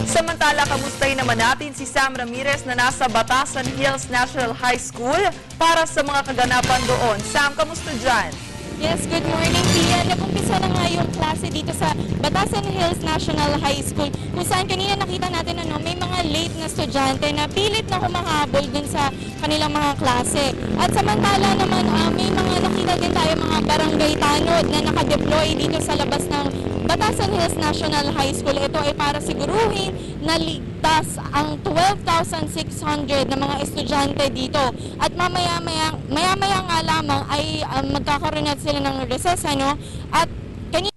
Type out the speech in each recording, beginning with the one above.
Samantala, kamustahin naman natin si Sam Ramirez na nasa Batasan Hills National High School para sa mga kaganapan doon. Sam, kamusta dyan? Yes, good morning, Pia. Nag-umpisa na nga yung klase dito sa Batasan Hills National High School kung saan kanina nakita natin may mga late na estudyante na pilit na humahabol dun sa kanilang mga klase. At samantala naman, may mga nakita din tayo mga barangay tanod na nakadeploy dito sa labas ng Batasan Hills National High School. Ito ay para siguruhin na ligtas ang 12,600 na mga estudyante dito. At maya-maya nga lamang ay magkakaroon sila ng recess, at kanina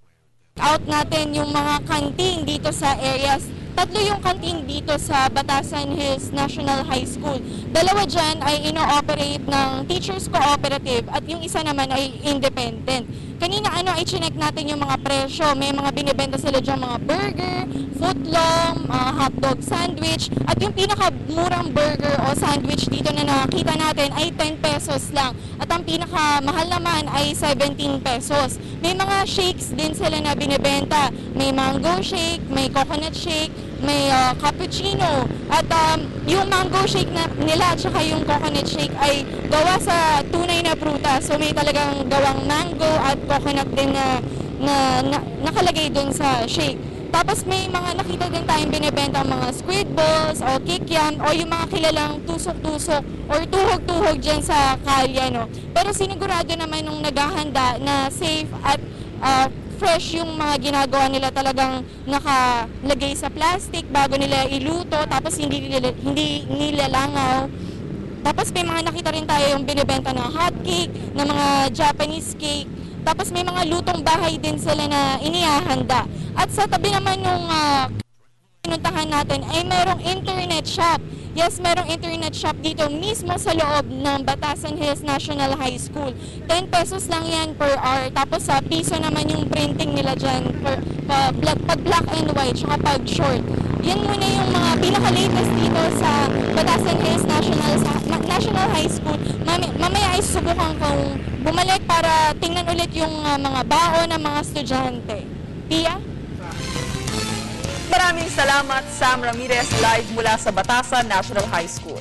out natin yung mga kantin dito sa areas. Tatlo yung kantin dito sa Batasan Hills National High School. Dalawa dyan ay ino-operate ng Teachers Cooperative at yung isa naman ay independent. Kanina ay chinek natin yung mga presyo. May mga binibenta sila dyan, mga burger, footlong, hotdog sandwich, at yung pinakamurang burger o sandwich dito na nakita natin ay 10 pesos lang. At ang pinakamahal naman ay 17 pesos. May mga shakes din sila na binibenta. May mango shake, may coconut shake, may cappuccino. At yung mango shake nila at saka yung coconut shake ay gawa sa tunay na prutas. So may talagang gawang mango at coconut din na nakalagay dun sa shake. Tapos may mga nakita din tayong binibenta mga squid balls o kikiam o yung mga kilalang tusok-tusok or tuhog-tuhog dyan sa kalye. Pero sinigurado naman nung naghahanda na safe at fresh yung mga ginagawa nila, talagang nakalagay sa plastic bago nila iluto, tapos hindi nilalangaw. Tapos may mga nakita rin tayo yung binibenta na hot cake, na mga Japanese cake. Tapos may mga lutong bahay din sila na inihahanda. At sa tabi naman nung pinuntahan natin ay merong internet shop. Yes, merong internet shop dito mismo sa loob ng Batasan Hills National High School. 10 pesos lang yan per hour. Tapos sa piso naman yung printing nila dyan pag black and white tsaka pag short. Yan muna yung mga pinaka-latest dito sa Batasan Hills National High School. Mamaya ay subukan kong bumalik para tingnan ulit yung mga baon ng mga estudyante. Pia? Maraming salamat, Sam Ramirez, live mula sa Batasan National High School.